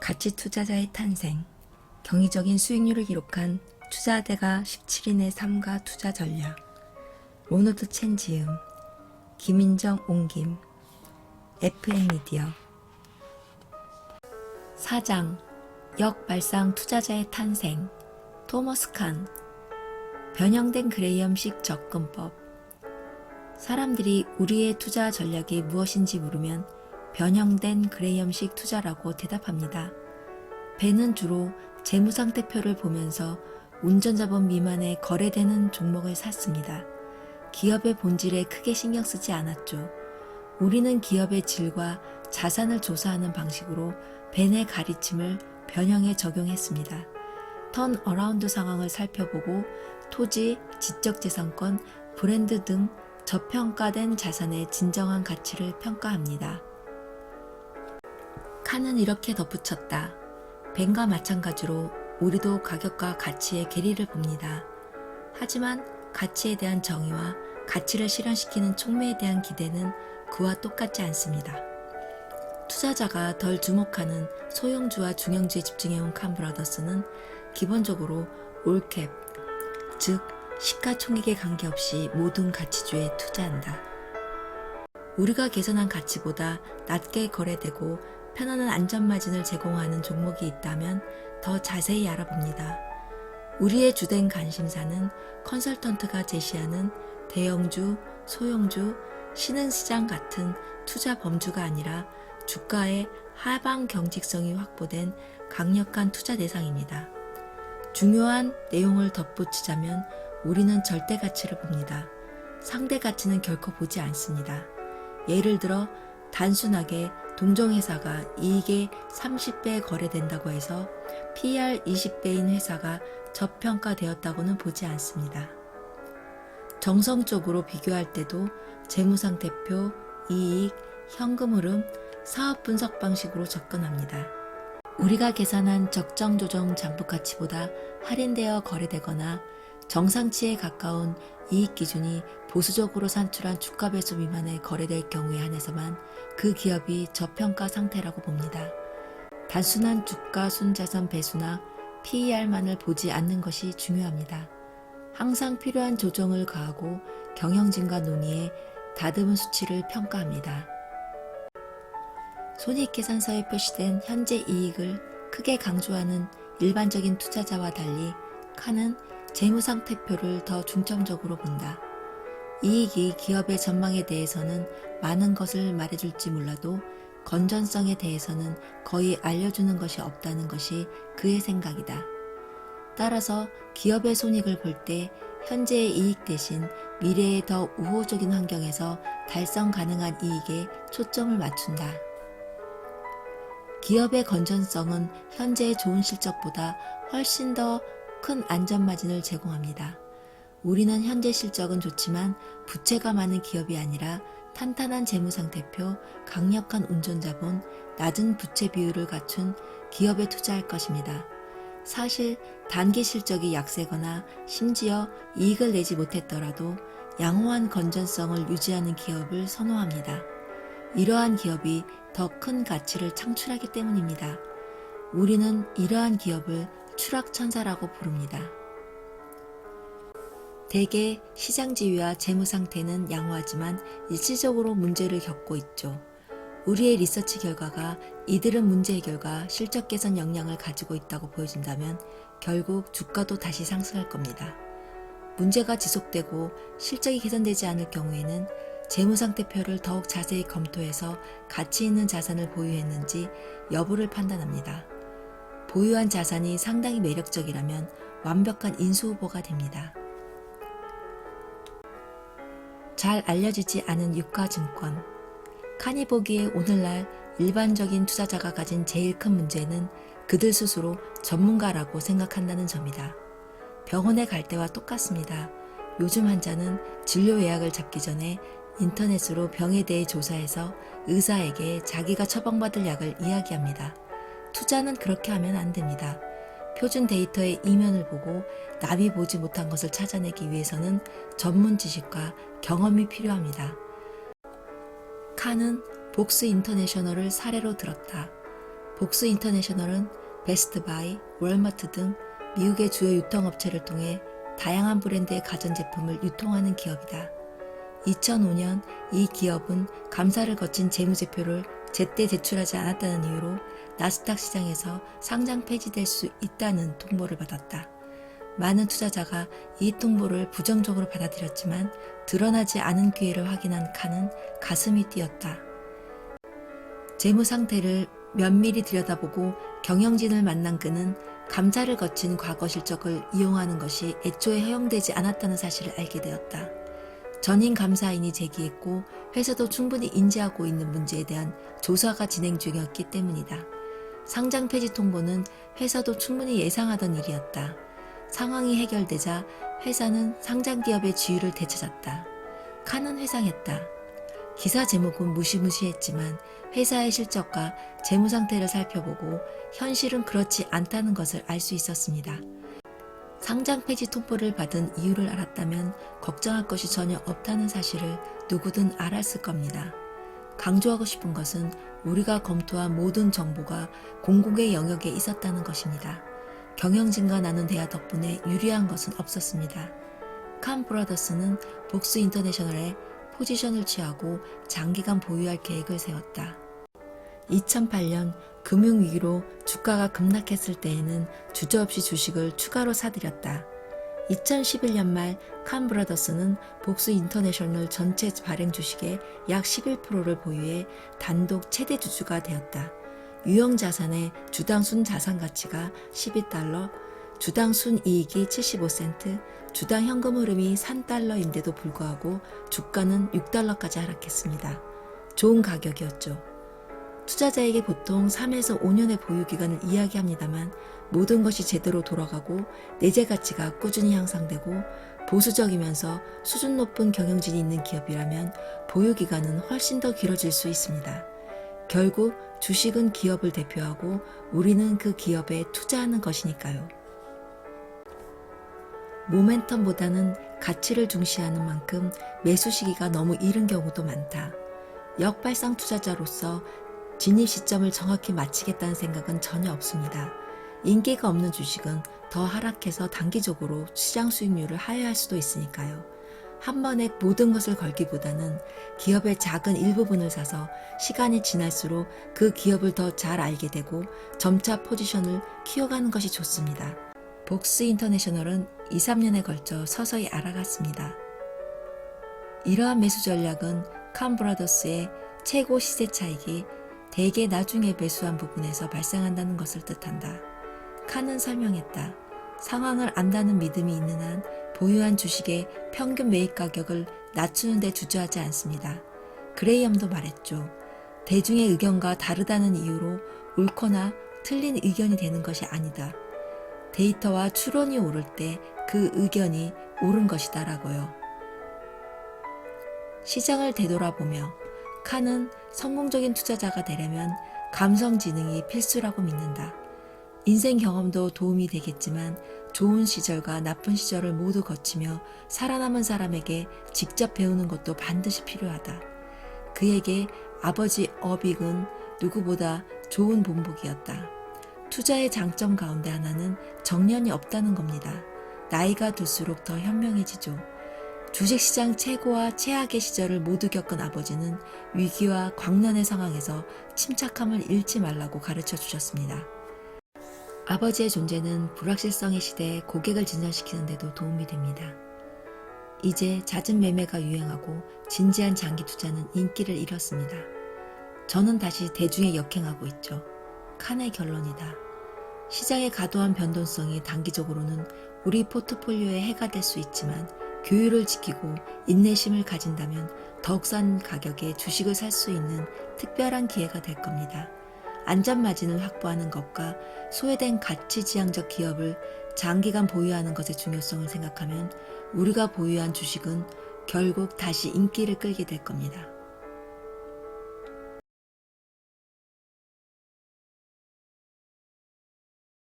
가치 투자자의 탄생, 경이적인 수익률을 기록한 투자대가 17인의 삶과 투자 전략, 로너드 첸 지음, 김인정 옹김, FN미디어. 사장, 역발상 투자자의 탄생, 토머스 칸, 변형된 그레이엄식 접근법. 사람들이 우리의 투자 전략이 무엇인지 물으면 변형된 그레이엄식 투자라고 대답합니다. 벤은 주로 재무상태표를 보면서 운전자본 미만의 거래되는 종목을 샀습니다. 기업의 본질에 크게 신경 쓰지 않았죠. 우리는 기업의 질과 자산을 조사하는 방식으로 벤의 가르침을 변형에 적용했습니다. 턴 어라운드 상황을 살펴보고 토지, 지적재산권, 브랜드 등 저평가된 자산의 진정한 가치를 평가합니다. 칸은 이렇게 덧붙였다. 벤과 마찬가지로 우리도 가격과 가치의 괴리를 봅니다. 하지만 가치에 대한 정의와 가치를 실현시키는 촉매에 대한 기대는 그와 똑같지 않습니다. 투자자가 덜 주목하는 소형주와 중형주에 집중해온 칸 브라더스는 기본적으로 올캡, 즉 시가총액에 관계없이 모든 가치주에 투자한다. 우리가 계산한 가치보다 낮게 거래되고 편안한 안전마진을 제공하는 종목이 있다면 더 자세히 알아봅니다. 우리의 주된 관심사는 컨설턴트가 제시하는 대형주, 소형주, 신흥시장 같은 투자 범주가 아니라 주가의 하방 경직성이 확보된 강력한 투자 대상입니다. 중요한 내용을 덧붙이자면 우리는 절대 가치를 봅니다. 상대 가치는 결코 보지 않습니다. 예를 들어 단순하게 동종회사가 이익의 30배 거래된다고 해서 PER 20배인 회사가 저평가되었다고는 보지 않습니다. 정성적으로 비교할 때도 재무상태표, 이익, 현금 흐름, 사업 분석 방식으로 접근합니다. 우리가 계산한 적정 조정 장부 가치보다 할인되어 거래되거나 정상치에 가까운 이익 기준이 보수적으로 산출한 주가 배수 미만에 거래될 경우에 한해서만 그 기업이 저평가 상태라고 봅니다. 단순한 주가 순자산 배수나 PER만을 보지 않는 것이 중요합니다. 항상 필요한 조정을 가하고 경영진과 논의해 다듬은 수치를 평가합니다. 손익계산서에 표시된 현재 이익을 크게 강조하는 일반적인 투자자와 달리 칸은 재무상태표를 더 중점적으로 본다. 이익이 기업의 전망에 대해서는 많은 것을 말해줄지 몰라도 건전성에 대해서는 거의 알려주는 것이 없다는 것이 그의 생각이다. 따라서 기업의 손익을 볼 때 현재의 이익 대신 미래의 더 우호적인 환경에서 달성 가능한 이익에 초점을 맞춘다. 기업의 건전성은 현재의 좋은 실적보다 훨씬 더 큰 안전마진을 제공합니다. 우리는 현재 실적은 좋지만 부채가 많은 기업이 아니라 탄탄한 재무상태표, 강력한 운전자본, 낮은 부채 비율을 갖춘 기업에 투자할 것입니다. 사실 단기 실적이 약세거나 심지어 이익을 내지 못했더라도 양호한 건전성을 유지하는 기업을 선호합니다. 이러한 기업이 더 큰 가치를 창출하기 때문입니다. 우리는 이러한 기업을 추락천사라고 부릅니다. 대개 시장 지위와 재무 상태는 양호하지만 일시적으로 문제를 겪고 있죠. 우리의 리서치 결과가 이들은 문제 해결과 실적 개선 역량을 가지고 있다고 보여준다면 결국 주가도 다시 상승할 겁니다. 문제가 지속되고 실적이 개선되지 않을 경우에는 재무상태표를 더욱 자세히 검토해서 가치 있는 자산을 보유했는지 여부를 판단합니다. 보유한 자산이 상당히 매력적이라면 완벽한 인수후보가 됩니다. 잘 알려지지 않은 유가증권. 칸이 보기에 오늘날 일반적인 투자자가 가진 제일 큰 문제는 그들 스스로 전문가라고 생각한다는 점이다. 병원에 갈 때와 똑같습니다. 요즘 환자는 진료 예약을 잡기 전에 인터넷으로 병에 대해 조사해서 의사에게 자기가 처방받을 약을 이야기합니다. 투자는 그렇게 하면 안 됩니다. 표준 데이터의 이면을 보고 남이 보지 못한 것을 찾아내기 위해서는 전문 지식과 경험이 필요합니다. 칸은 복스 인터내셔널을 사례로 들었다. 복스 인터내셔널은 베스트바이, 월마트 등 미국의 주요 유통업체를 통해 다양한 브랜드의 가전제품을 유통하는 기업이다. 2005년 이 기업은 감사를 거친 재무제표를 제때 제출하지 않았다는 이유로 나스닥 시장에서 상장 폐지될 수 있다는 통보를 받았다. 많은 투자자가 이 통보를 부정적으로 받아들였지만 드러나지 않은 기회를 확인한 칸은 가슴이 뛰었다. 재무 상태를 면밀히 들여다보고 경영진을 만난 그는 감사를 거친 과거 실적을 이용하는 것이 애초에 허용되지 않았다는 사실을 알게 되었다. 전임 감사인이 제기했고 회사도 충분히 인지하고 있는 문제에 대한 조사가 진행 중이었기 때문이다. 상장 폐지 통보는 회사도 충분히 예상하던 일이었다. 상황이 해결되자 회사는 상장 기업의 지위를 되찾았다. 칸은 회상했다. 기사 제목은 무시무시했지만 회사의 실적과 재무 상태를 살펴보고 현실은 그렇지 않다는 것을 알 수 있었습니다. 상장 폐지 통보를 받은 이유를 알았다면 걱정할 것이 전혀 없다는 사실을 누구든 알았을 겁니다. 강조하고 싶은 것은 우리가 검토한 모든 정보가 공공의 영역에 있었다는 것입니다. 경영진과 나눈 대화 덕분에 유리한 것은 없었습니다. 칸 브라더스는 복스 인터내셔널에 포지션을 취하고 장기간 보유할 계획을 세웠다. 2008년 금융위기로 주가가 급락했을 때에는 주저없이 주식을 추가로 사들였다. 2011년 말 칸 브라더스는 복스 인터내셔널 전체 발행 주식의 약 11%를 보유해 단독 최대 주주가 되었다. 유형 자산의 주당 순 자산 가치가 12달러, 주당 순이익이 75센트, 주당 현금 흐름이 3달러인데도 불구하고 주가는 6달러까지 하락했습니다. 좋은 가격이었죠. 투자자에게 보통 3에서 5년의 보유 기간을 이야기합니다만 모든 것이 제대로 돌아가고 내재 가치가 꾸준히 향상되고 보수적이면서 수준 높은 경영진이 있는 기업이라면 보유 기간은 훨씬 더 길어질 수 있습니다. 결국 주식은 기업을 대표하고 우리는 그 기업에 투자하는 것이니까요. 모멘텀보다는 가치를 중시하는 만큼 매수 시기가 너무 이른 경우도 많다. 역발상 투자자로서 진입 시점을 정확히 맞추겠다는 생각은 전혀 없습니다. 인기가 없는 주식은 더 하락해서 단기적으로 시장 수익률을 하회할 수도 있으니까요. 한 번에 모든 것을 걸기보다는 기업의 작은 일부분을 사서 시간이 지날수록 그 기업을 더 잘 알게 되고 점차 포지션을 키워가는 것이 좋습니다. 복스 인터내셔널은 2, 3년에 걸쳐 서서히 알아갔습니다. 이러한 매수 전략은 칸 브라더스의 최고 시세 차익이 대개 나중에 매수한 부분에서 발생한다는 것을 뜻한다. 칸은 설명했다. 상황을 안다는 믿음이 있는 한 보유한 주식의 평균 매입 가격을 낮추는 데 주저하지 않습니다. 그레이엄도 말했죠. 대중의 의견과 다르다는 이유로 옳거나 틀린 의견이 되는 것이 아니다. 데이터와 추론이 오를 때 그 의견이 옳은 것이다 라고요. 시장을 되돌아보며 칸은 성공적인 투자자가 되려면 감성 지능이 필수라고 믿는다. 인생 경험도 도움이 되겠지만 좋은 시절과 나쁜 시절을 모두 거치며 살아남은 사람에게 직접 배우는 것도 반드시 필요하다. 그에게 아버지 어빅은 누구보다 좋은 본보기였다. 투자의 장점 가운데 하나는 정년이 없다는 겁니다. 나이가 들수록 더 현명해지죠. 주식시장 최고와 최악의 시절을 모두 겪은 아버지는 위기와 광란의 상황에서 침착함을 잃지 말라고 가르쳐 주셨습니다. 아버지의 존재는 불확실성의 시대에 고객을 진전시키는 데도 도움이 됩니다. 이제 잦은 매매가 유행하고 진지한 장기 투자는 인기를 잃었습니다. 저는 다시 대중에 역행하고 있죠. 칸의 결론이다. 시장의 과도한 변동성이 단기적으로는 우리 포트폴리오에 해가 될 수 있지만 교율을 지키고 인내심을 가진다면 더욱 싼 가격에 주식을 살 수 있는 특별한 기회가 될 겁니다. 안전마진을 확보하는 것과 소외된 가치지향적 기업을 장기간 보유하는 것의 중요성을 생각하면 우리가 보유한 주식은 결국 다시 인기를 끌게 될 겁니다.